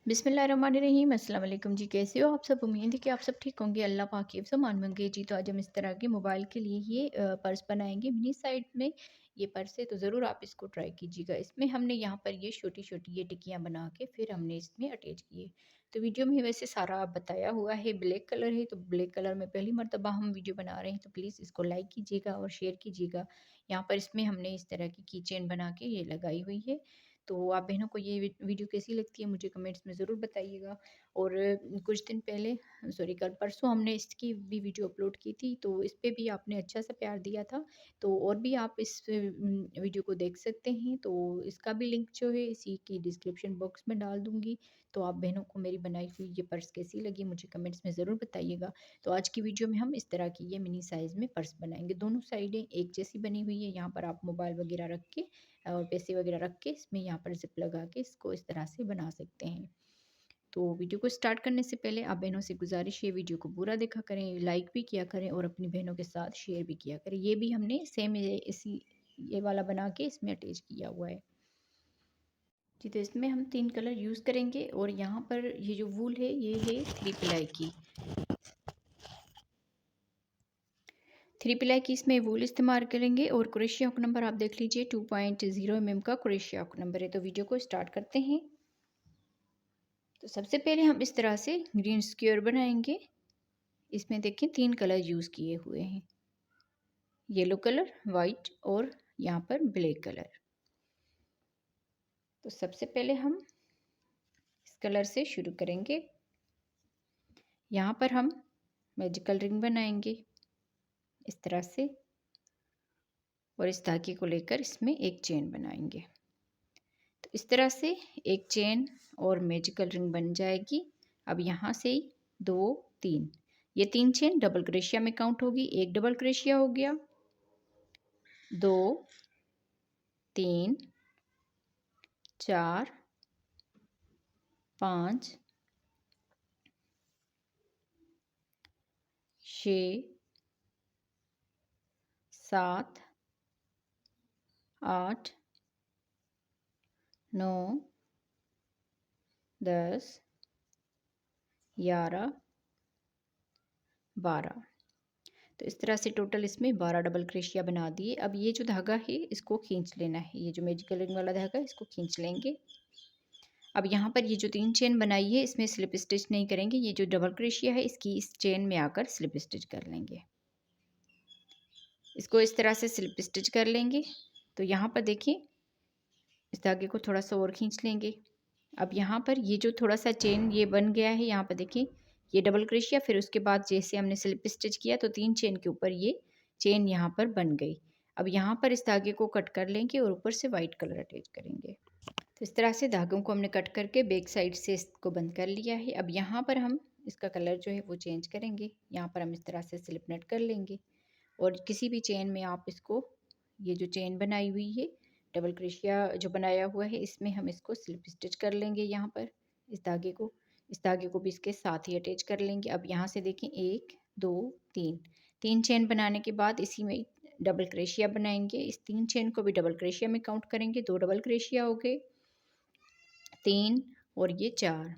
बिस्मिल्लाहिर्रहमानिर्रहीम। अस्सलाम वालेकुम जी। कैसे हो आप सब? उम्मीद है कि आप सब ठीक होंगे। अल्लाह पाक की मान मंगे जी। तो आज हम इस तरह के मोबाइल के लिए ये पर्स बनाएंगे मिनी साइज में। ये पर्स है तो ज़रूर आप इसको ट्राई कीजिएगा। इसमें हमने यहाँ पर ये छोटी छोटी ये टिक्कियाँ बना के फिर हमने इसमें अटैच किए। तो वीडियो में वैसे सारा बताया हुआ है। ब्लैक कलर है तो ब्लैक कलर में पहली मरतबा हम वीडियो बना रहे हैं तो प्लीज़ इसको लाइक कीजिएगा और शेयर कीजिएगा। यहाँ पर इसमें हमने इस तरह की चेन बना के ये लगाई हुई है। तो आप बहनों को ये वीडियो कैसी लगती है मुझे कमेंट्स में ज़रूर बताइएगा। और कुछ दिन पहले, सॉरी कल परसों, हमने इसकी भी वीडियो अपलोड की थी तो इस पे भी आपने अच्छा सा प्यार दिया था। तो और भी आप इस वीडियो को देख सकते हैं। तो इसका भी लिंक जो है इसी की डिस्क्रिप्शन बॉक्स में डाल दूँगी। तो आप बहनों को मेरी बनाई हुई ये पर्स कैसी लगी मुझे कमेंट्स में ज़रूर बताइएगा। तो आज की वीडियो में हम इस तरह की ये मिनी साइज़ में पर्स बनाएंगे। दोनों साइडें एक जैसी बनी हुई है। यहाँ पर आप मोबाइल वगैरह रख के और पैसे वगैरह रख के इसमें यहाँ पर ज़िप लगा के इसको इस तरह से बना सकते हैं। तो वीडियो को स्टार्ट करने से पहले आप बहनों से गुजारिश है वीडियो को पूरा देखा करें, लाइक भी किया करें और अपनी बहनों के साथ शेयर भी किया करें। ये भी हमने सेम इसी ये वाला बना के इसमें अटैच किया हुआ है जी। तो इसमें हम 3 कलर यूज़ करेंगे और यहाँ पर ये जो वूल है ये है 3 प्लाई की। 3 प्लाई की इसमें वूल इस्तेमाल करेंगे और क्रोशिया हुक नंबर आप देख लीजिए 2.0 mm का क्रोशिया हुक नंबर है। तो वीडियो को स्टार्ट करते हैं। तो सबसे पहले हम इस तरह से ग्रीन स्क्वायर बनाएंगे। इसमें देखें 3 कलर यूज़ किए हुए हैं, येलो कलर, वाइट और यहाँ पर ब्लैक कलर। तो सबसे पहले हम इस कलर से शुरू करेंगे। यहाँ पर हम मैजिकल रिंग बनाएंगे इस तरह से और इस धागे को लेकर इसमें एक चेन बनाएंगे। तो इस तरह से एक चेन और मैजिकल रिंग बन जाएगी। अब यहाँ से 2 3 ये 3 चेन डबल क्रोशिया में काउंट होगी। एक डबल क्रोशिया हो गया, 2 3 4 5 6 7 8 9 10 11 12। तो इस तरह से टोटल इसमें 12 डबल क्रोशिया बना दिए। अब ये जो धागा है इसको खींच लेना है। ये जो मैजिकल रिंग वाला धागा है इसको खींच लेंगे। अब यहाँ पर ये जो 3 चेन बनाई है इसमें स्लिप स्टिच नहीं करेंगे। ये जो डबल क्रोशिया है इसकी इस चेन में आकर स्लिप स्टिच कर लेंगे। इसको इस तरह से स्लिप स्टिच कर लेंगे। तो यहाँ पर देखिए इस धागे को थोड़ा सा और खींच लेंगे। अब यहाँ पर ये जो थोड़ा सा चेन ये बन गया है, यहाँ पर देखिए ये डबल क्रोशिया, फिर उसके बाद जैसे हमने स्लिप स्टिच किया तो 3 चेन के ऊपर ये चेन यहाँ पर बन गई। अब यहाँ पर इस धागे को कट कर लेंगे और ऊपर से वाइट कलर अटैच करेंगे। तो इस तरह से धागों को हमने कट करके बैक साइड से इसको बंद कर लिया है। अब यहाँ पर हम इसका कलर जो है वो चेंज करेंगे। यहाँ पर हम इस तरह से स्लिप नट कर लेंगे और किसी भी चेन में आप इसको, ये जो चेन बनाई हुई है डबल क्रोशिया जो बनाया हुआ है इसमें हम इसको स्लिप स्टिच कर लेंगे। यहाँ पर इस धागे को भी इसके साथ ही अटैच कर लेंगे। अब यहाँ से देखें 1 2 3 3 चेन बनाने के बाद इसी में डबल क्रोशिया बनाएंगे। इस 3 चेन को भी डबल क्रोशिया में काउंट करेंगे। 2 डबल क्रोशिया हो गए, 3 और ये 4।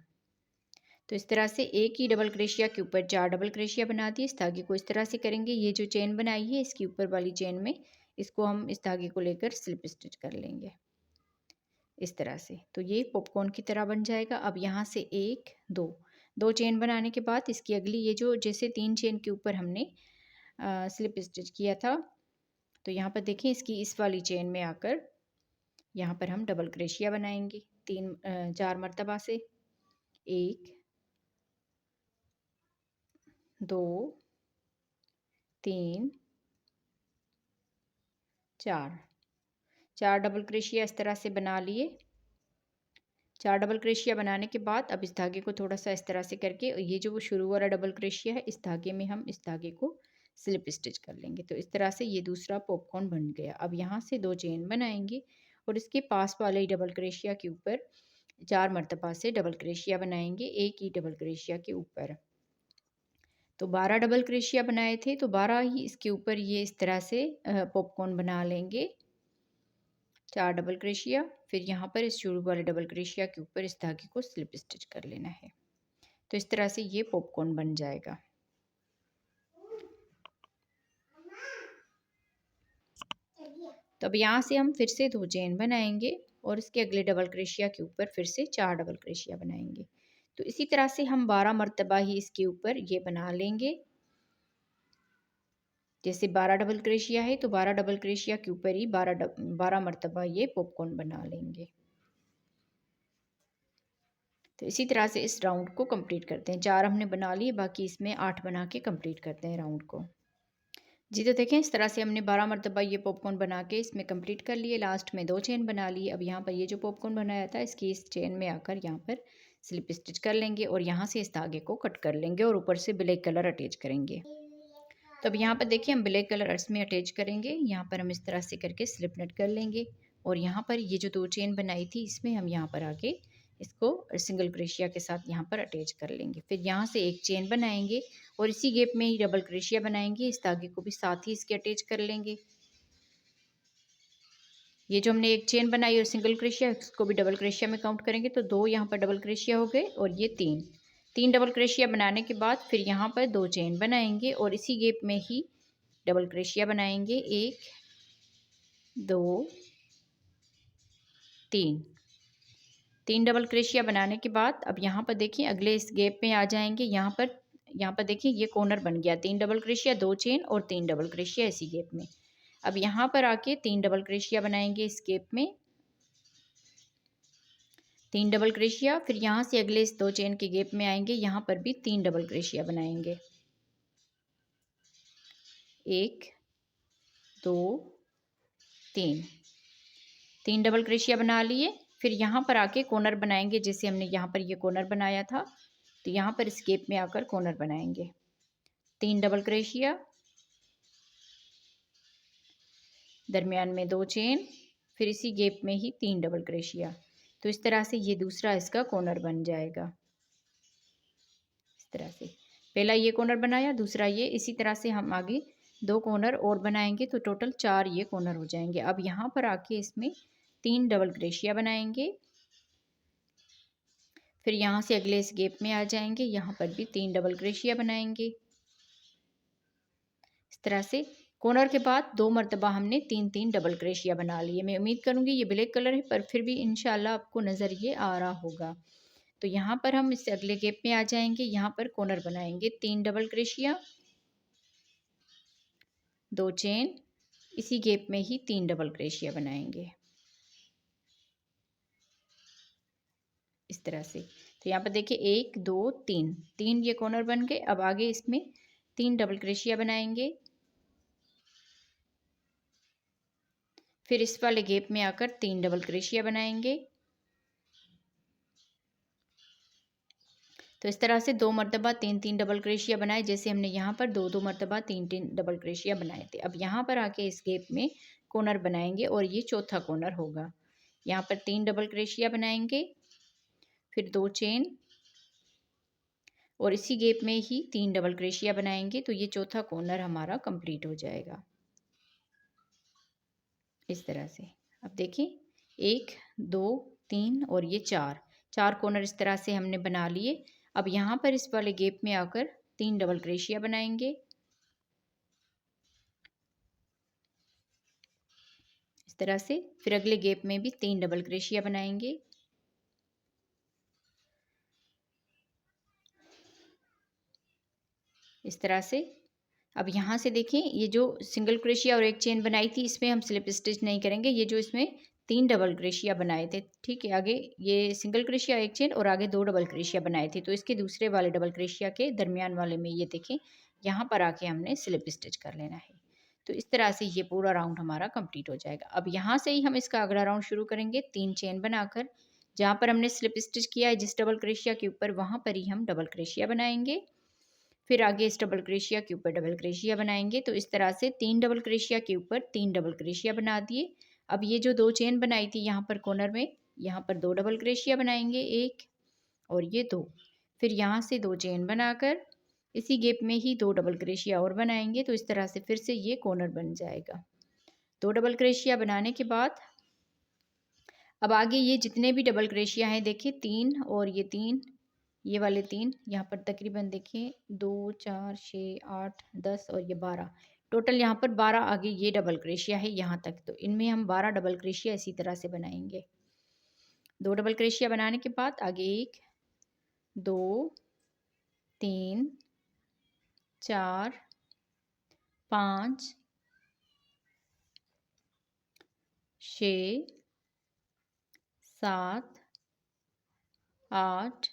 तो इस तरह से एक ही डबल क्रोशिया के ऊपर 4 डबल क्रोशिया बना दिए। इस धागे को इस तरह से करेंगे। ये जो चेन बनाई है इसकी ऊपर वाली चेन में इसको हम इस धागे को लेकर स्लिप स्टिच कर लेंगे इस तरह से। तो ये पॉपकॉर्न की तरह बन जाएगा। अब यहाँ से 1 2 2 चेन बनाने के बाद इसकी अगली ये जो जैसे 3 चेन के ऊपर हमने स्लिप स्टिच किया था तो यहाँ पर देखें इसकी इस वाली चेन में आकर यहाँ पर हम डबल क्रोशिया बनाएंगे 4 मरतबा से। 1 2 3 4 डबल क्रोशिया इस तरह से बना लिए। 4 डबल क्रोशिया बनाने के बाद अब इस धागे को थोड़ा सा इस तरह से करके ये जो वो शुरू वाला डबल क्रोशिया है इस धागे में हम इस धागे को स्लिप स्टिच कर लेंगे। तो इस तरह से ये दूसरा पॉपकॉर्न बन गया। अब यहाँ से 2 चेन बनाएंगे और इसके पास वाले डबल क्रोशिया के ऊपर 4 मरतबा से डबल क्रोशिया बनाएंगे एक ही डबल क्रोशिया के ऊपर। तो 12 डबल क्रोशिया बनाए थे तो 12 ही इसके ऊपर ये इस तरह से पॉपकॉर्न बना लेंगे। 4 डबल क्रोशिया, फिर यहाँ पर इस शुरू वाले डबल क्रोशिया के ऊपर इस धागे को स्लिप स्टिच कर लेना है। तो इस तरह से ये पॉपकॉर्न बन जाएगा। तो अब यहाँ से हम फिर से 2 चेन बनाएंगे और इसके अगले डबल क्रोशिया के ऊपर फिर से 4 डबल क्रोशिया बनाएंगे। तो इसी तरह से हम 12 मरतबा ही इसके ऊपर ये बना लेंगे। जैसे 12 डबल क्रोशिया है तो 12 डबल क्रोशिया के ऊपर ही 12 मरतबा ये पॉपकॉर्न बना लेंगे। तो इसी तरह से इस राउंड को कंप्लीट करते हैं। 4 हमने बना लिए, बाकी इसमें 8 बना के कंप्लीट करते हैं राउंड को। जी तो देखें, इस तरह से हमने 12 मरतबा ये पॉपकॉर्न बना के इसमें कंप्लीट कर लिए। लास्ट में 2 चेन बना लिए। अब यहाँ पर ये जो पॉपकॉर्न बनाया था इसकी इस चेन में आकर यहाँ पर स्लिप स्टिच कर लेंगे और यहाँ से इस धागे को कट कर लेंगे और ऊपर से ब्लैक कलर अटैच करेंगे। तो अब यहाँ पर देखिए हम ब्लैक कलर इसमें अटैच करेंगे। यहाँ पर हम इस तरह से करके स्लिप नेट कर लेंगे और यहाँ पर ये जो 2 चेन बनाई थी इसमें हम यहाँ पर आके इसको सिंगल क्रोशिया के साथ यहाँ पर अटैच कर लेंगे। फिर यहाँ से एक चेन बनाएंगे और इसी गैप में ही डबल क्रोशिया बनाएंगे। इस धागे को भी साथ ही इसके अटैच कर लेंगे। ये जो हमने एक चेन बनाई और सिंगल क्रोशिया, इसको भी डबल क्रोशिया में काउंट करेंगे तो 2 यहाँ पर डबल क्रोशिया हो गए और ये 3 डबल क्रोशिया बनाने के बाद फिर यहाँ पर 2 चेन बनाएंगे और इसी गैप में ही डबल क्रोशिया बनाएंगे। 1 2 3 डबल क्रोशिया बनाने के बाद अब यहाँ पर देखिए अगले इस गैप में आ जाएंगे। यहाँ पर देखिए ये कॉर्नर बन गया। 3 डबल क्रोशिया, 2 चेन और 3 डबल क्रोशिया इसी गैप में। अब यहाँ पर आके 3 डबल क्रोशिया बनाएंगे इस गैप में। 3 डबल क्रोशिया, फिर यहाँ से अगले इस 2 चेन के गैप में आएंगे। यहाँ पर भी 3 डबल क्रोशिया बनाएंगे। 1 2 3 डबल क्रोशिया बना लिए। फिर यहाँ पर आके कॉर्नर बनाएंगे। जैसे हमने यहाँ पर ये कॉर्नर बनाया था तो यहाँ पर इस गैप में आकर कॉर्नर बनाएंगे। 3 डबल क्रोशिया, दरमियान में 2 चेन, फिर इसी गैप में ही 3 डबल क्रोशिया। तो इस तरह से ये दूसरा इसका कॉर्नर बन जाएगा। इस तरह से पहला ये कॉर्नर बनाया, दूसरा ये। इसी तरह से हम आगे 2 कॉर्नर और बनाएंगे तो टोटल 4 ये कॉर्नर हो जाएंगे। अब यहाँ पर आके इसमें 3 डबल क्रोशिया बनाएंगे। फिर यहाँ से अगले इस गैप में आ जाएंगे। यहाँ पर भी 3 डबल क्रोशिया बनाएंगे। इस तरह से कॉर्नर के बाद 2 मरतबा हमने 3 डबल क्रोशिया बना लिए। मैं उम्मीद करूँगी ये ब्लैक कलर है पर फिर भी इंशाल्लाह आपको नज़र ये आ रहा होगा। तो यहाँ पर हम इस अगले गैप में आ जाएंगे। यहाँ पर कॉर्नर बनाएंगे। 3 डबल क्रोशिया, 2 चेन, इसी गैप में ही 3 डबल क्रोशिया बनाएंगे इस तरह से। तो यहाँ पर देखिए 1 2 3 ये कॉर्नर बन गए। अब आगे इसमें 3 डबल क्रोशिया बनाएंगे। फिर इस वाले गैप में आकर 3 डबल क्रोशिया बनाएंगे। तो इस तरह से 2 मरतबा 3 डबल क्रोशिया बनाए। जैसे हमने यहाँ पर 2 मरतबा 3 डबल क्रोशिया बनाए थे। अब यहाँ पर आके इस गैप में कॉर्नर बनाएंगे और ये चौथा कॉर्नर होगा। यहाँ पर 3 डबल क्रोशिया बनाएंगे, फिर 2 चेन और इसी गैप में ही 3 डबल क्रोशिया बनाएंगे। तो ये चौथा कॉर्नर हमारा कंप्लीट हो जाएगा इस तरह से। अब देखिए 1 2 3 और ये 4 कॉर्नर इस तरह से हमने बना लिए। अब यहाँ पर इस वाले गैप में आकर 3 डबल क्रोशिया बनाएंगे इस तरह से। फिर अगले गैप में भी 3 डबल क्रोशिया बनाएंगे इस तरह से। अब यहाँ से देखें ये जो सिंगल क्रोशिया और एक चेन बनाई थी इसमें हम स्लिप स्टिच नहीं करेंगे। ये जो इसमें 3 डबल क्रोशिया बनाए थे, ठीक है, आगे ये सिंगल क्रोशिया एक चेन और आगे 2 डबल क्रोशिया बनाए थे। तो इसके दूसरे वाले डबल क्रोशिया के दरमियान वाले में ये देखें यहाँ पर आके हमने स्लिप स्टिच कर लेना है। तो इस तरह से ये पूरा राउंड हमारा कंप्लीट हो जाएगा। अब यहाँ से ही हम इसका अगला राउंड शुरू करेंगे। 3 चेन बनाकर जहाँ पर हमने स्लिप स्टिच किया है जिस डबल क्रोशिया के ऊपर, वहाँ पर ही हम डबल क्रोशिया बनाएंगे। फिर आगे इस डबल क्रोशिया के ऊपर डबल क्रोशिया बनाएंगे। तो इस तरह से 3 डबल क्रोशिया के ऊपर 3 डबल क्रोशिया बना दिए। अब ये जो 2 चेन बनाई थी यहाँ पर कॉर्नर में, यहाँ पर 2 डबल क्रोशिया बनाएंगे, 1 और ये 2। फिर यहाँ से 2 चेन बनाकर इसी गैप में ही 2 डबल क्रोशिया और बनाएंगे। तो इस तरह से फिर से ये कॉर्नर बन जाएगा। 2 डबल क्रोशिया बनाने के बाद अब आगे ये जितने भी डबल क्रोशिया हैं देखिए 3 और ये 3, ये वाले 3 यहाँ पर तकरीबन देखिए 2 4 6 8 10 और ये 12, टोटल यहाँ पर 12 आगे ये डबल क्रोशिया है यहाँ तक। तो इनमें हम 12 डबल क्रोशिया इसी तरह से बनाएंगे। 2 डबल क्रोशिया बनाने के बाद आगे 1 2 3 4 5 6 7 8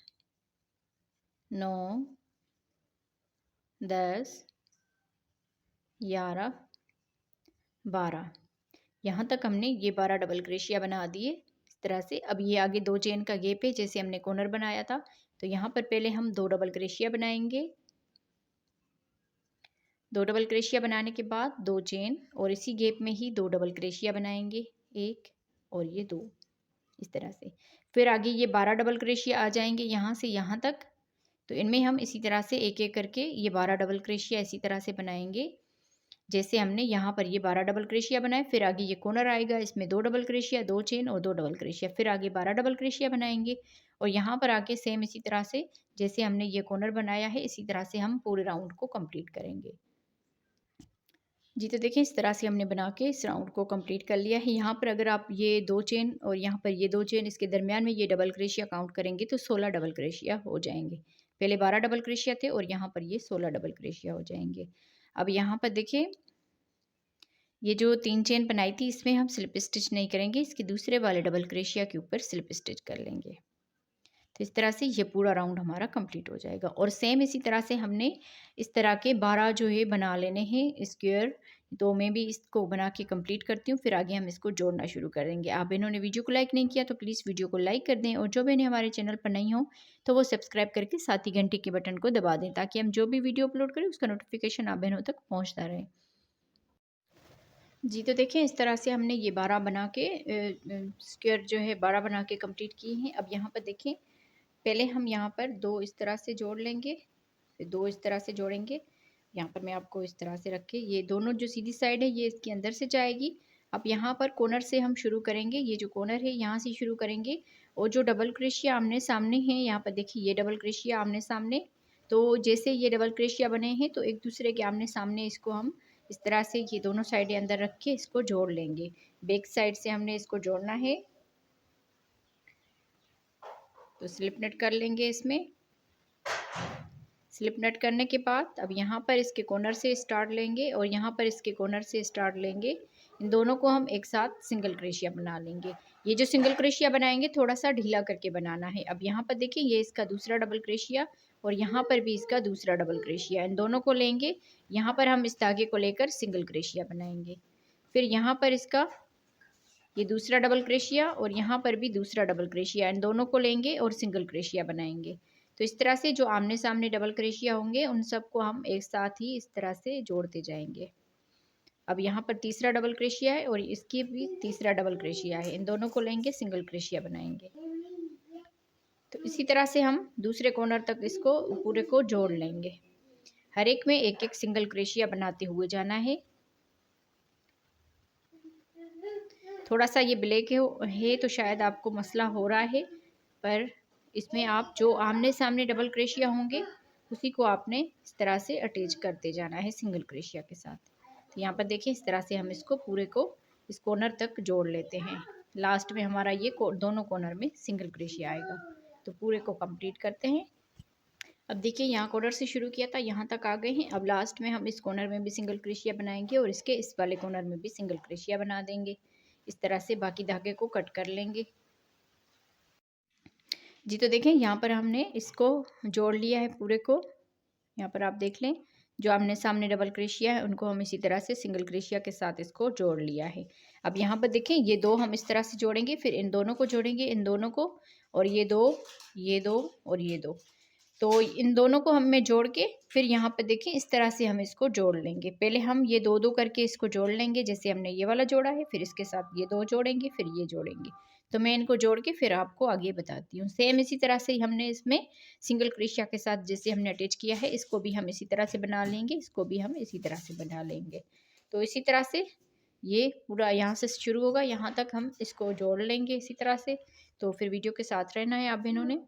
9 10 11 12, यहाँ तक हमने ये 12 डबल क्रोशिया बना दिए इस तरह से। अब ये आगे 2 चेन का गैप है जैसे हमने कॉर्नर बनाया था, तो यहाँ पर पहले हम 2 डबल क्रोशिया बनाएंगे। 2 डबल क्रोशिया बनाने के बाद 2 चेन और इसी गैप में ही 2 डबल क्रोशिया बनाएंगे, 1 और ये 2 इस तरह से। फिर आगे ये 12 डबल क्रोशिया आ जाएंगे यहाँ से यहाँ तक, तो इनमें हम इसी तरह से एक एक करके ये 12 डबल क्रोशिया इसी तरह से बनाएंगे जैसे हमने यहाँ पर ये 12 डबल क्रोशिया बनाए। फिर आगे ये कॉर्नर आएगा, इसमें 2 डबल क्रोशिया, 2 चेन और 2 डबल क्रोशिया, फिर आगे 12 डबल क्रोशिया बनाएंगे और यहाँ पर आके सेम इसी तरह से जैसे हमने ये कॉर्नर बनाया है इसी तरह से हम पूरे राउंड को कंप्लीट करेंगे। जी तो देखिए इस तरह से हमने बना के इस राउंड को कंप्लीट कर लिया है। यहाँ पर अगर आप ये 2 चेन और यहाँ पर ये 2 चेन इसके दरमियान में ये डबल क्रोशिया काउंट करेंगे तो 16 डबल क्रोशिया हो जाएंगे। पहले 12 डबल क्रोशिया थे और यहाँ पर ये 16 डबल क्रोशिया हो जाएंगे। अब यहाँ पर देखिए ये जो 3 चेन बनाई थी इसमें हम स्लिप स्टिच नहीं करेंगे, इसके दूसरे वाले डबल क्रोशिया के ऊपर स्लिप स्टिच कर लेंगे। तो इस तरह से ये पूरा राउंड हमारा कंप्लीट हो जाएगा। और सेम इसी तरह से हमने इस तरह के 12 जो है बना लेने हैं स्क्वायर। तो मैं भी इसको बना के कंप्लीट करती हूँ, फिर आगे हम इसको जोड़ना शुरू कर देंगे। आप इन्होंने वीडियो को लाइक नहीं किया तो प्लीज़ वीडियो को लाइक कर दें, और जो भी हमारे चैनल पर नहीं हो तो वो सब्सक्राइब करके साथ ही घंटी के बटन को दबा दें, ताकि हम जो भी वीडियो अपलोड करें उसका नोटिफिकेशन आप बहनों तक पहुँचता रहे। जी तो देखें इस तरह से हमने ये 12 बना के स्क्वायर जो है 12 बना के कंप्लीट किए हैं। अब यहाँ पर देखें पहले हम यहाँ पर 2 इस तरह से जोड़ लेंगे, फिर 2 इस तरह से जोड़ेंगे। यहाँ पर मैं आपको इस तरह से रखे, ये दोनों जो सीधी साइड है ये इसके अंदर से जाएगी। अब यहाँ पर कॉर्नर से हम शुरू करेंगे, ये जो कॉर्नर है यहाँ से शुरू करेंगे। और जो डबल क्रोशिया आमने सामने हैं यहाँ पर देखिए ये डबल क्रोशिया आमने सामने, तो जैसे ये डबल क्रोशिया बने हैं तो एक दूसरे के आमने सामने इसको हम इस तरह से ये दोनों साइडें अंदर रख के इसको जोड़ लेंगे। बैक साइड से हमने इसको जोड़ना है, तो स्लिप नेट कर लेंगे इसमें। स्लिप नेट करने के बाद अब यहाँ पर इसके कॉर्नर से स्टार्ट लेंगे और यहाँ पर इसके कॉर्नर से स्टार्ट लेंगे। इन दोनों को हम एक साथ सिंगल क्रोशिया बना लेंगे। ये जो सिंगल क्रोशिया बनाएंगे थोड़ा सा ढीला करके बनाना है। अब यहाँ पर देखिए ये इसका दूसरा डबल क्रोशिया और यहाँ पर भी इसका दूसरा डबल क्रोशिया, इन दोनों को लेंगे। यहाँ पर हम इस धागे को लेकर सिंगल क्रोशिया बनाएंगे। फिर यहाँ पर इसका ये दूसरा डबल क्रोशिया और यहाँ पर भी दूसरा डबल क्रोशिया, इन दोनों को लेंगे और सिंगल क्रोशिया बनाएंगे। तो इस तरह से जो आमने सामने डबल क्रोशिया होंगे उन सबको हम एक साथ ही इस तरह से जोड़ते जाएंगे। अब यहाँ पर तीसरा डबल क्रोशिया है और इसकी भी तीसरा डबल क्रोशिया है, इन दोनों को लेंगे सिंगल क्रोशिया बनाएंगे। तो इसी तरह से हम दूसरे कॉर्नर तक इसको पूरे को जोड़ लेंगे। हर एक में एक एक सिंगल क्रोशिया बनाते हुए जाना है। थोड़ा सा ये ब्लैक है तो शायद आपको मसला हो रहा है, पर इसमें आप जो आमने सामने डबल क्रोशिया होंगे उसी को आपने इस तरह से अटैच करते जाना है सिंगल क्रोशिया के साथ। तो यहाँ पर देखिए इस तरह से हम इसको पूरे को इस कॉर्नर तक जोड़ लेते हैं। लास्ट में हमारा ये दोनों कॉर्नर में सिंगल क्रोशिया आएगा। तो पूरे को कंप्लीट करते हैं। अब देखिए यहाँ कॉर्नर से शुरू किया था, यहाँ तक आ गए हैं। अब लास्ट में हम इस कॉर्नर में भी सिंगल क्रोशिया बनाएंगे और इसके इस वाले कॉर्नर में भी सिंगल क्रोशिया बना देंगे। इस तरह से बाकी धागे को कट कर लेंगे। जी तो देखें यहाँ पर हमने इसको जोड़ लिया है पूरे को। यहाँ पर आप देख लें जो आमने सामने डबल क्रोशिया है उनको हम इसी तरह से सिंगल क्रोशिया के साथ इसको जोड़ लिया है। अब यहाँ पर देखें ये 2 हम इस तरह से जोड़ेंगे, फिर इन दोनों को जोड़ेंगे, इन दोनों को, और ये 2 और ये 2। तो इन दोनों को हमें जोड़ के फिर यहाँ पर देखें इस तरह से हम इसको जोड़ लेंगे। पहले हम ये 2 करके इसको जोड़ लेंगे जैसे हमने ये वाला जोड़ा है, फिर इसके साथ ये 2 जोड़ेंगे, फिर ये जोड़ेंगे। तो मैं इनको जोड़ के फिर आपको आगे बताती हूँ। सेम इसी तरह से हमने इसमें सिंगल क्रोशिया के साथ जैसे हमने अटैच किया है इसको भी हम इसी तरह से बना लेंगे, इसको भी हम इसी तरह से बना लेंगे। तो इसी तरह से ये पूरा यहाँ से शुरू होगा, यहाँ तक हम इसको जोड़ लेंगे इसी तरह से। तो फिर वीडियो के साथ रहना है आप बहनों ने।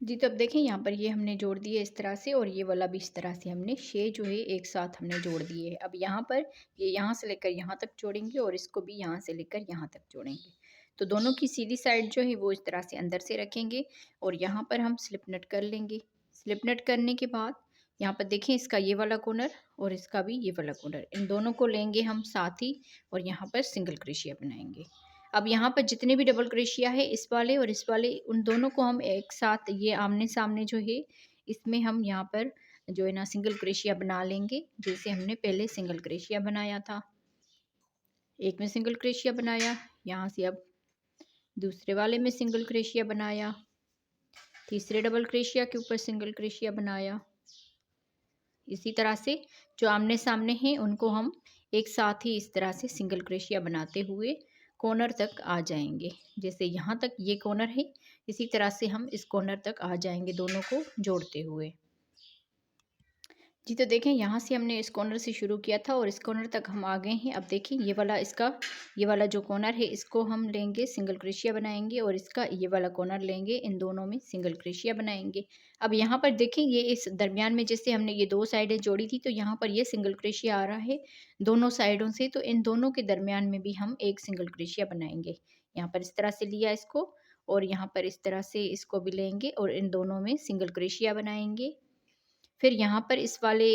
जी, तो अब देखें यहाँ पर ये हमने जोड़ दिए इस तरह से, और ये वाला भी इस तरह से हमने 6 जो है एक साथ हमने जोड़ दिए है। अब यहाँ पर ये यहाँ से लेकर यहाँ तक जोड़ेंगे और इसको भी यहाँ से लेकर यहाँ तक जोड़ेंगे। तो दोनों की सीधी साइड जो है वो इस तरह से अंदर से रखेंगे और यहाँ पर हम स्लिप नट कर लेंगे। स्लिप नट करने के बाद यहाँ पर देखें इसका ये वाला कॉर्नर और इसका भी ये वाला कॉर्नर, इन दोनों को लेंगे हम साथ ही और यहाँ पर सिंगल क्रोशिया बनाएंगे। अब यहाँ पर जितने भी डबल क्रोशिया है इस वाले और इस वाले, उन दोनों को हम एक साथ ये आमने सामने जो है इसमें हम यहाँ पर जो है ना सिंगल क्रोशिया बना लेंगे, जैसे हमने पहले सिंगल क्रोशिया बनाया था। एक में सिंगल क्रोशिया बनाया, यहाँ से अब दूसरे वाले में सिंगल क्रोशिया बनाया, तीसरे डबल क्रोशिया के ऊपर सिंगल क्रोशिया बनाया। इसी तरह से जो आमने सामने हैं उनको हम एक साथ ही इस तरह से सिंगल क्रोशिया बनाते हुए कॉर्नर तक आ जाएंगे। जैसे यहाँ तक ये कॉर्नर है, इसी तरह से हम इस कॉर्नर तक आ जाएंगे दोनों को जोड़ते हुए। जी, तो देखें यहाँ से हमने इस कॉर्नर से शुरू किया था और इस कॉर्नर तक हम आ गए हैं। अब देखिए ये वाला इसका ये वाला जो कॉर्नर है इसको हम लेंगे सिंगल क्रोशिया बनाएंगे और इसका ये वाला कॉर्नर लेंगे, इन दोनों में सिंगल क्रोशिया बनाएंगे। अब यहाँ पर देखें ये इस दरमियान में जैसे हमने ये दो साइडें जोड़ी थी तो यहाँ पर ये सिंगल क्रोशिया आ रहा है दोनों साइडों से, तो इन दोनों के दरमियान में भी हम एक सिंगल क्रोशिया बनाएंगे। यहाँ पर इस तरह से लिया इसको और यहाँ पर इस तरह से इसको भी लेंगे और इन दोनों में सिंगल क्रोशिया बनाएंगे। फिर यहाँ पर इस वाले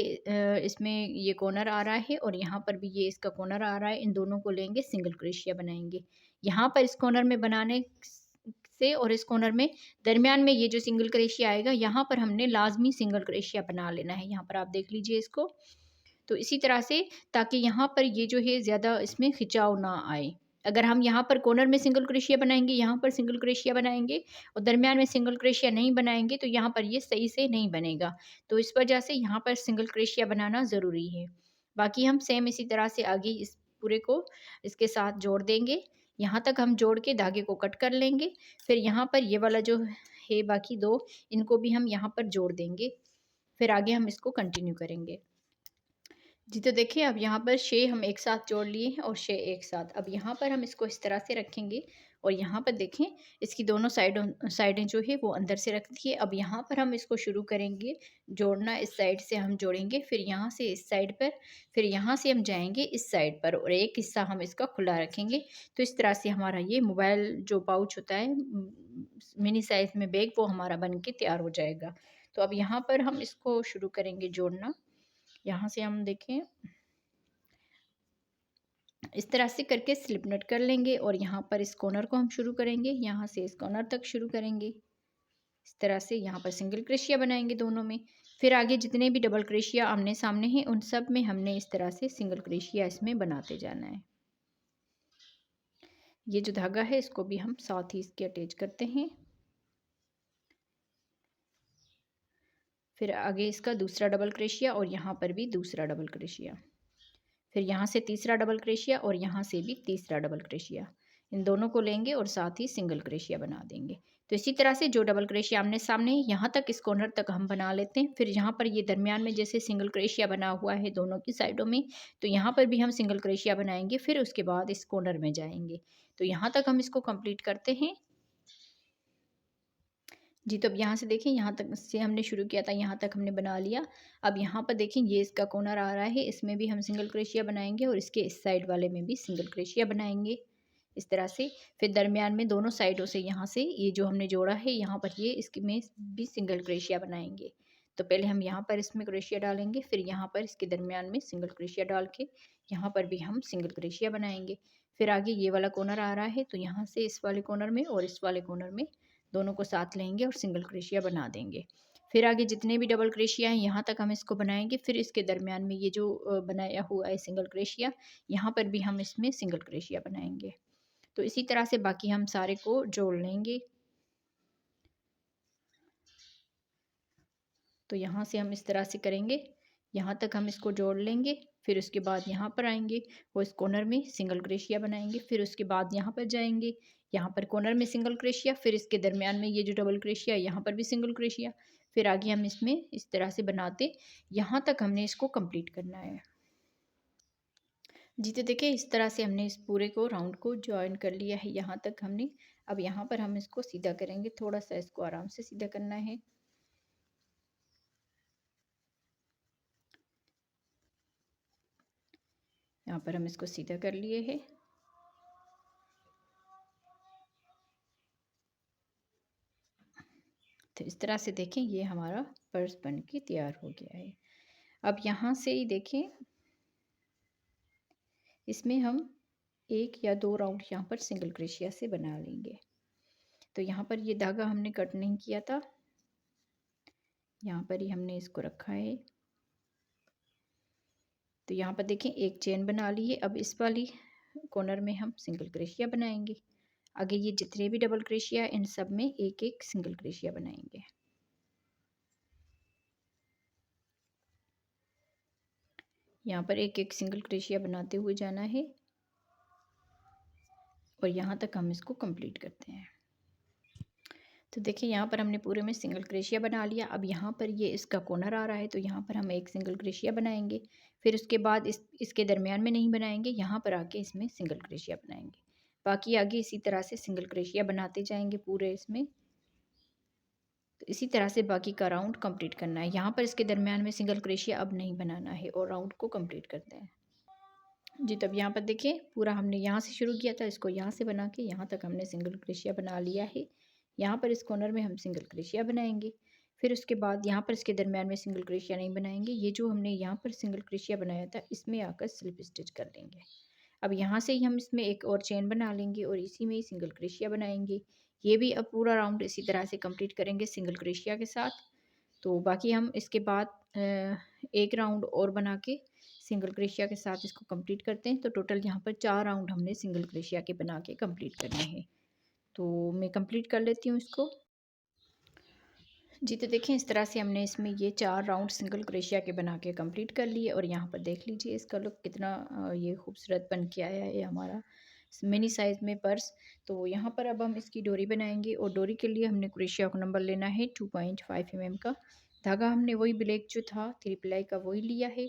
इसमें ये कॉर्नर आ रहा है और यहाँ पर भी ये इसका कॉर्नर आ रहा है, इन दोनों को लेंगे सिंगल क्रोशिया बनाएंगे। यहाँ पर इस कॉर्नर में बनाने से और इस कॉर्नर में दरमियान में ये जो सिंगल क्रोशिया आएगा यहाँ पर हमने लाजमी सिंगल क्रोशिया बना लेना है। यहाँ पर आप देख लीजिए इसको, तो इसी तरह से ताकि यहाँ पर ये जो है ज़्यादा इसमें खिंचाव ना आए। अगर हम यहाँ पर कॉर्नर में सिंगल क्रोशिया बनाएंगे, यहाँ पर सिंगल क्रोशिया बनाएंगे और दरमियान में सिंगल क्रोशिया नहीं बनाएंगे तो यहाँ पर ये सही से नहीं बनेगा। तो इस वजह से यहाँ पर सिंगल क्रोशिया बनाना ज़रूरी है। बाकी हम सेम इसी तरह से आगे इस पूरे को इसके साथ जोड़ देंगे। यहाँ तक हम जोड़ के धागे को कट कर लेंगे। फिर यहाँ पर ये वाला जो है बाकी दो, इनको भी हम यहाँ पर जोड़ देंगे। फिर आगे हम इसको कंटिन्यू करेंगे। जी, तो देखिए अब यहाँ पर 6 हम एक साथ जोड़ लिए हैं और 6 एक साथ। अब यहाँ पर हम इसको इस तरह से रखेंगे और यहाँ पर देखें इसकी दोनों साइडें जो है वो अंदर से रख दी है। अब यहाँ पर हम इसको शुरू करेंगे जोड़ना, इस साइड से हम जोड़ेंगे, फिर यहाँ से इस साइड पर, फिर यहाँ से हम जाएंगे इस साइड पर और एक हिस्सा हम इसका खुला रखेंगे। तो इस तरह से हमारा ये मोबाइल जो पाउच होता है मिनी साइज़ में बैग, वो हमारा बन के तैयार हो जाएगा। तो अब यहाँ पर हम इसको शुरू करेंगे जोड़ना। यहाँ से हम देखें इस तरह से करके स्लिप नट कर लेंगे और यहाँ पर इस कॉर्नर को हम शुरू करेंगे, यहाँ से इस कॉर्नर तक शुरू करेंगे। इस तरह से यहाँ पर सिंगल क्रोशिया बनाएंगे दोनों में। फिर आगे जितने भी डबल क्रोशिया आमने सामने हैं उन सब में हमने इस तरह से सिंगल क्रोशिया इसमें बनाते जाना है। ये जो धागा है इसको भी हम साथ ही इसके अटैच करते हैं। फिर आगे इसका दूसरा डबल क्रोशिया और यहाँ पर भी दूसरा डबल क्रोशिया, फिर यहाँ से तीसरा डबल क्रोशिया और यहाँ से भी तीसरा डबल क्रोशिया, इन दोनों को लेंगे और साथ ही सिंगल क्रोशिया बना देंगे। तो इसी तरह से जो डबल क्रोशिया आमने सामने है यहाँ तक इस कॉर्नर तक हम बना लेते हैं। फिर यहाँ पर ये दरमियान में जैसे सिंगल क्रोशिया बना हुआ है दोनों की साइडों में, तो यहाँ पर भी हम सिंगल क्रोशिया बनाएंगे। फिर उसके बाद इस कॉर्नर में जाएंगे। तो यहाँ तक हम इसको कंप्लीट करते हैं। जी, तो अब यहाँ से देखें यहाँ तक से हमने शुरू किया था, यहाँ तक हमने बना लिया। अब यहाँ पर देखें ये इसका कॉर्नर आ रहा है, इसमें भी हम सिंगल क्रोशिया बनाएंगे और इसके इस साइड वाले में भी सिंगल क्रोशिया बनाएंगे इस तरह से। फिर दरमियान में दोनों साइडों से यहाँ से ये जो हमने जोड़ा है यहाँ पर ये इसके में भी सिंगल क्रोशिया बनाएंगे। तो पहले हम यहाँ पर इसमें क्रोशिया डालेंगे, फिर यहाँ पर इसके दरमियान में सिंगल क्रोशिया डाल के यहाँ पर भी हम सिंगल क्रोशिया बनाएंगे। फिर आगे ये वाला कॉर्नर आ रहा है तो यहाँ से इस वाले कॉर्नर में और इस वाले कॉर्नर में दोनों को साथ लेंगे और सिंगल क्रोशिया बना देंगे। फिर आगे जितने भी डबल क्रोशिया हैं यहाँ तक हम इसको बनाएंगे। फिर इसके दरमियान में ये जो बनाया हुआ है सिंगल क्रोशिया, यहाँ पर भी हम इसमें सिंगल क्रोशिया बनाएंगे। तो इसी तरह से बाकी हम सारे को जोड़ लेंगे। तो यहाँ से हम इस तरह से करेंगे, यहाँ तक हम इसको जोड़ लेंगे। फिर उसके बाद यहाँ पर आएंगे और इस कॉर्नर में सिंगल क्रोशिया बनाएंगे। फिर उसके बाद यहाँ पर जाएंगे, यहाँ पर कॉर्नर में सिंगल क्रोशिया, फिर इसके दरमियान में ये जो डबल क्रोशिया है यहाँ पर भी सिंगल क्रोशिया। फिर आगे हम इसमें इस तरह से बनाते यहाँ तक हमने इसको कंप्लीट करना है। जी, तो देखिए इस तरह से हमने इस पूरे को राउंड को जॉइन कर लिया है यहाँ तक हमने। अब यहाँ पर हम इसको सीधा करेंगे, थोड़ा-सा इसको आराम से सीधा करना है। यहाँ पर हम इसको सीधा कर लिए हैं। तो इस तरह से देखें ये हमारा पर्स बन के तैयार हो गया है। अब यहाँ से ही देखें, इसमें हम 1 या 2 राउंड यहाँ पर सिंगल क्रोशिया से बना लेंगे। तो यहाँ पर ये धागा हमने कट नहीं किया था, यहाँ पर ही हमने इसको रखा है। तो यहाँ पर देखें एक चेन बना ली है। अब इस वाली कॉर्नर में हम सिंगल क्रोशिया बनाएंगे। आगे ये जितने भी डबल क्रोशिया इन सब में एक एक सिंगल क्रोशिया बनाएंगे। यहाँ पर एक एक सिंगल क्रोशिया बनाते हुए जाना है और यहाँ तक हम इसको कंप्लीट करते हैं। तो देखिए यहाँ पर हमने पूरे में सिंगल क्रोशिया बना लिया। अब यहाँ पर ये इसका कॉर्नर आ रहा है, तो यहाँ पर हम एक सिंगल क्रोशिया बनाएंगे। फिर उसके बाद इसके दरमियान में नहीं बनाएंगे, यहाँ पर आके इसमें सिंगल क्रोशिया बनाएंगे। बाकी आगे इसी तरह से सिंगल क्रोशिया बनाते जाएंगे पूरे इसमें। तो इसी तरह से बाकी का राउंड कंप्लीट करना है। यहाँ पर इसके दरमियान में सिंगल क्रोशिया अब नहीं बनाना है और राउंड को कंप्लीट करते हैं। जी, तब यहाँ पर देखिए पूरा हमने यहाँ से शुरू किया था, इसको यहाँ से बना के यहाँ तक हमने सिंगल क्रोशिया बना लिया है। यहाँ पर इस कॉर्नर में हम सिंगल क्रोशिया बनाएंगे। फिर उसके बाद यहाँ पर इसके दरमियान में सिंगल क्रोशिया नहीं बनाएंगे। ये जो हमने यहाँ पर सिंगल क्रोशिया बनाया था इसमें आकर स्लिप स्टिच कर लेंगे। अब यहाँ से ही हम इसमें एक और चेन बना लेंगे और इसी में ही सिंगल क्रोशिया बनाएंगे। ये भी अब पूरा राउंड इसी तरह से कंप्लीट करेंगे सिंगल क्रोशिया के साथ। तो बाकी हम इसके बाद एक राउंड और बना के सिंगल क्रोशिया के साथ इसको कंप्लीट करते हैं। तो टोटल यहाँ पर 4 राउंड हमने सिंगल क्रोशिया के बना के कंप्लीट करने हैं। तो मैं कंप्लीट कर लेती हूँ इसको। जी, तो देखें इस तरह से हमने इसमें ये 4 राउंड सिंगल क्रोशिया के बना के कंप्लीट कर लिए और यहाँ पर देख लीजिए इसका लुक कितना ये खूबसूरत बन के आया है हमारा मिनी साइज़ में पर्स। तो यहाँ पर अब हम इसकी डोरी बनाएंगे और डोरी के लिए हमने क्रोशिया का नंबर लेना है 2.5 mm का। धागा हमने वही ब्लैक जो था 3 प्लाई का वही लिया है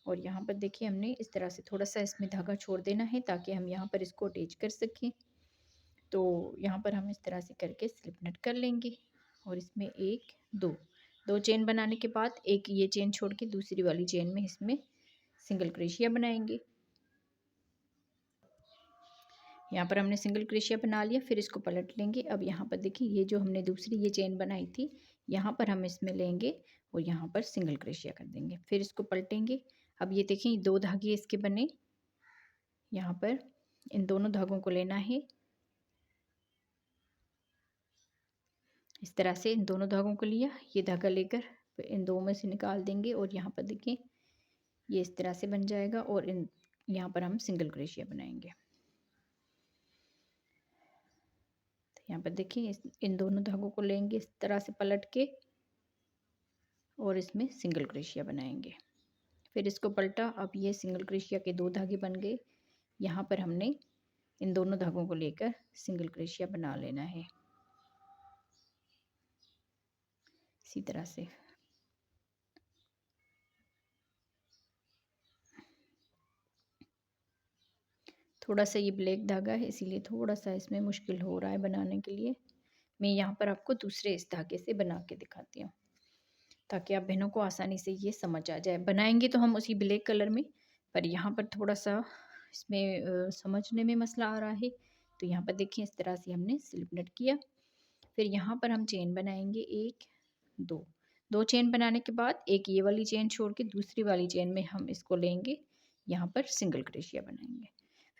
और यहाँ पर देखिए हमने इस तरह से थोड़ा सा इसमें धागा छोड़ देना है ताकि हम यहाँ पर इसको अटैच कर सकें। तो यहाँ पर हम इस तरह से करके स्लिप नट कर लेंगे और इसमें 1 2 चेन बनाने के बाद एक ये चेन छोड़ के दूसरी वाली चेन में इसमें सिंगल क्रोशिया बनाएंगे। यहाँ पर हमने सिंगल क्रोशिया बना लिया, फिर इसको पलट लेंगे। अब यहाँ पर देखिए ये जो हमने दूसरी ये चेन बनाई थी यहाँ पर हम इसमें लेंगे और यहाँ पर सिंगल क्रोशिया कर देंगे, फिर इसको पलटेंगे। अब ये देखें 2 धागे इसके बने, यहाँ पर इन दोनों धागों को लेना है इस तरह से। इन दोनों धागों को लिया, ये धागा लेकर इन दो में से निकाल देंगे और यहाँ पर देखिए ये इस तरह से बन जाएगा और यहाँ पर हम सिंगल क्रोशिया बनाएंगे। तो यहाँ पर देखिए इन दोनों धागों को लेंगे इस तरह से पलट के और इसमें सिंगल क्रोशिया बनाएंगे। फिर इसको पलटा, अब ये सिंगल क्रोशिया के 2 धागे बन गए। यहाँ पर हमने इन दोनों धागों को लेकर सिंगल क्रोशिया बना लेना है इसी तरह से। थोड़ा सा ये ब्लैक धागा है इसीलिए थोड़ा सा इसमें मुश्किल हो रहा है बनाने के लिए। मैं यहाँ पर आपको दूसरे इस धागे से बना के दिखाती हूँ ताकि आप बहनों को आसानी से ये समझ आ जाए। बनाएंगे तो हम उसी ब्लैक कलर में, पर यहाँ पर थोड़ा सा इसमें समझने में मसला आ रहा है। तो यहाँ पर देखिए इस तरह से हमने स्लिप नट किया। फिर यहाँ पर हम चेन बनाएंगे 1 2 चेन बनाने के बाद एक ये वाली चेन छोड़ के दूसरी वाली चेन में हम इसको लेंगे, यहाँ पर सिंगल क्रोशिया बनाएंगे।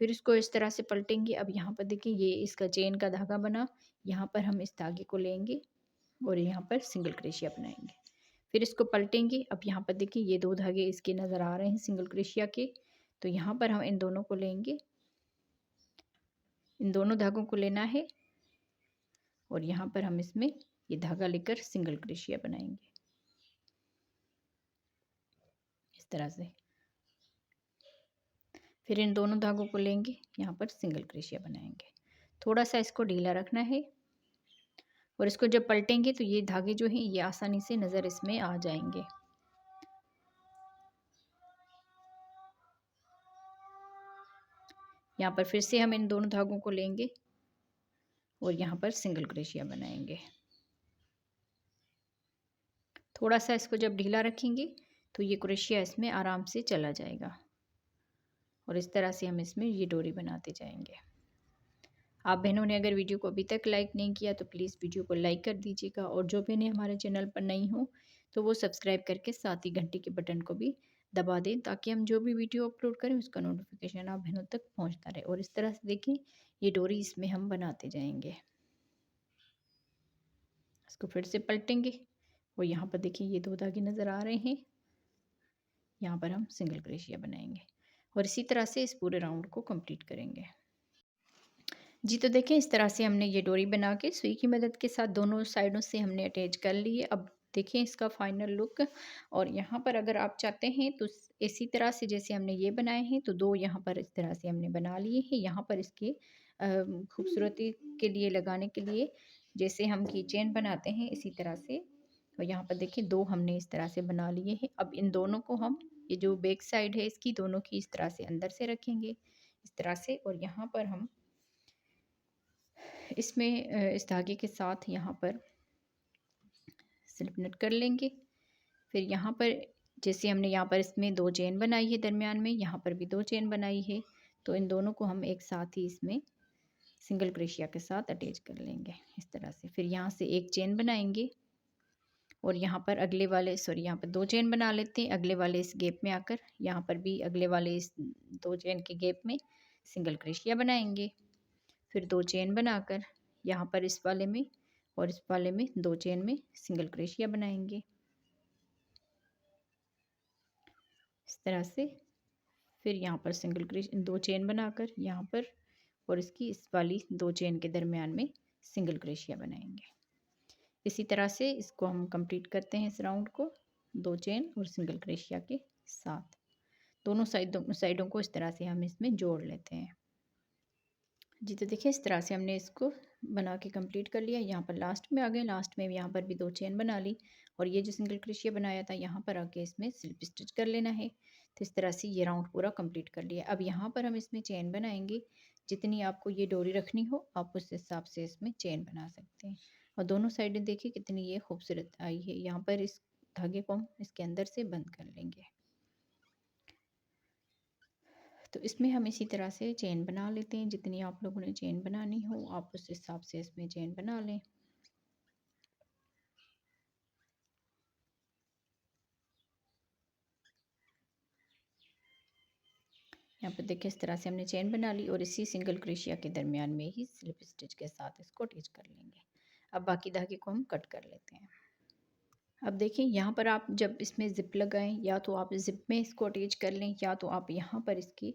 फिर इसको इस तरह से पलटेंगे। अब यहाँ पर देखिए ये इसका चेन का धागा बना, यहाँ पर हम इस धागे को लेंगे और यहाँ पर सिंगल क्रोशिया बनाएंगे। फिर इसको पलटेंगे। अब यहाँ पर देखिए ये 2 धागे इसके नज़र आ रहे हैं सिंगल क्रोशिया के। तो यहाँ पर हम इन दोनों को लेंगे, इन दोनों धागों को लेना है और यहाँ पर हम इसमें ये धागा लेकर सिंगल क्रोशिया बनाएंगे इस तरह से। फिर इन दोनों धागों को लेंगे, यहाँ पर सिंगल क्रोशिया बनाएंगे। थोड़ा सा इसको ढीला रखना है और इसको जब पलटेंगे तो ये धागे जो हैं ये आसानी से नज़र इसमें आ जाएंगे। यहाँ पर फिर से हम इन दोनों धागों को लेंगे और यहाँ पर सिंगल क्रोशिया बनाएंगे। थोड़ा सा इसको जब ढीला रखेंगे तो ये क्रोशिया इसमें आराम से चला जाएगा और इस तरह से हम इसमें ये डोरी बनाते जाएंगे। आप बहनों ने अगर वीडियो को अभी तक लाइक नहीं किया तो प्लीज़ वीडियो को लाइक कर दीजिएगा, और जो बहनें हमारे चैनल पर नई हो तो वो सब्सक्राइब करके साथ ही घंटी के बटन को भी दबा दें, ताकि हम जो भी वीडियो अपलोड करें उसका नोटिफिकेशन आप बहनों तक पहुंचता रहे। और इस तरह से देखिए ये डोरी इसमें हम बनाते जाएंगे। इसको फिर से पलटेंगे और यहाँ पर देखिए ये 2 धागे नज़र आ रहे हैं, यहाँ पर हम सिंगल क्रोशिया बनाएंगे और इसी तरह से इस पूरे राउंड को कंप्लीट करेंगे। जी तो देखें इस तरह से हमने ये डोरी बना के सुई की मदद के साथ दोनों साइडों से हमने अटैच कर ली है। अब देखें इसका फाइनल लुक। और यहाँ पर अगर आप चाहते हैं तो इसी तरह से जैसे हमने ये बनाए हैं तो 2 यहाँ पर इस तरह से हमने बना लिए हैं। यहाँ पर इसके खूबसूरती के लिए लगाने के लिए जैसे हम की चेन बनाते हैं इसी तरह से। और यहाँ पर देखिए 2 हमने इस तरह से बना लिए हैं। अब इन दोनों को हम ये जो बैक साइड है इसकी दोनों की इस तरह से अंदर से रखेंगे इस तरह से, और यहाँ पर हम इसमें इस धागे के साथ यहाँ पर स्लिप नट कर लेंगे। फिर यहाँ पर जैसे हमने यहाँ पर इसमें 2 चेन बनाई है दरमियान में, यहाँ पर भी 2 चेन बनाई है, तो इन दोनों को हम एक साथ ही इसमें सिंगल क्रोशिया के साथ अटैच कर लेंगे इस तरह से। फिर यहाँ से एक चेन बनाएंगे और यहाँ पर अगले वाले यहाँ पर 2 चेन बना लेते हैं, अगले वाले इस गैप में आकर यहाँ पर भी अगले वाले इस 2 चेन के गैप में सिंगल क्रोशिया बनाएंगे। फिर 2 चेन बनाकर यहाँ पर इस वाले में और इस वाले में 2 चेन में सिंगल क्रोशिया बनाएंगे इस तरह से। फिर यहाँ पर सिंगल क्रोशिया 2 चेन बनाकर यहाँ पर और इसकी इस वाली 2 चेन के दरमियान में सिंगल क्रोशिया बनाएंगे। इसी तरह से इसको हम कंप्लीट करते हैं इस राउंड को 2 चेन और सिंगल क्रोशिया के साथ। दोनों साइडों को इस तरह से हम इसमें जोड़ लेते हैं। जी तो देखिए इस तरह से हमने इसको बना के कंप्लीट कर लिया। यहाँ पर लास्ट में आ गए, लास्ट में यहाँ पर भी 2 चेन बना ली और ये जो सिंगल क्रोशिया बनाया था यहाँ पर आके इसमें स्लिप स्टिच कर लेना है। तो इस तरह से ये राउंड पूरा कंप्लीट कर लिया। अब यहाँ पर हम इसमें चेन बनाएंगे, जितनी आपको ये डोरी रखनी हो आप उस हिसाब से इसमें चेन बना सकते हैं। और दोनों साइडें देखिए कितनी ये खूबसूरत आई है। यहाँ पर इस धागे को हम इसके अंदर से बंद कर लेंगे। तो इसमें हम इसी तरह से चेन बना लेते हैं, जितनी आप लोगों ने चेन बनानी हो आप उस हिसाब से इसमें चेन बना लें। यहाँ पर देखिए इस तरह से हमने चेन बना ली और इसी सिंगल क्रोशिया के दरमियान में ही स्लिप स्टिच के साथ इसको अटैच कर लेंगे। अब बाकी धागे को हम कट कर लेते हैं। अब देखिए यहाँ पर आप जब इसमें ज़िप लगाएं या तो आप ज़िप में इसको अटैच कर लें, या तो आप यहाँ पर इसकी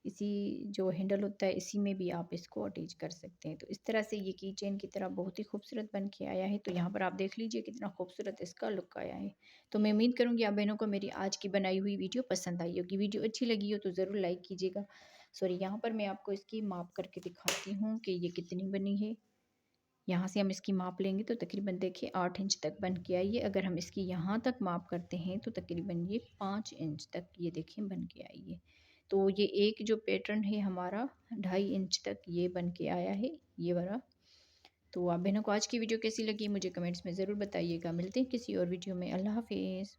इसी जो हैंडल होता है इसी में भी आप इसको अटैच कर सकते हैं। तो इस तरह से ये की चेन की तरह बहुत ही खूबसूरत बन के आया है। तो यहाँ पर आप देख लीजिए कितना खूबसूरत इसका लुक आया है। तो मैं उम्मीद करूँगी आप बहनों को मेरी आज की बनाई हुई वीडियो पसंद आई होगी। वीडियो अच्छी लगी हो तो ज़रूर लाइक कीजिएगा। सॉरी, यहाँ पर मैं आपको इसकी माप करके दिखाती हूँ कि ये कितनी बनी है। यहाँ से हम इसकी माप लेंगे तो तकरीबन देखिए 8 इंच तक बन के आई है। अगर हम इसकी यहाँ तक माप करते हैं तो तकरीबन ये 5 इंच तक ये देखिए बन के आई है। तो ये एक जो पैटर्न है हमारा 2.5 इंच तक ये बन के आया है ये वाला। तो आप बहनों को आज की वीडियो कैसी लगी मुझे कमेंट्स में ज़रूर बताइएगा। मिलते हैं किसी और वीडियो में। अल्लाह हाफिज़।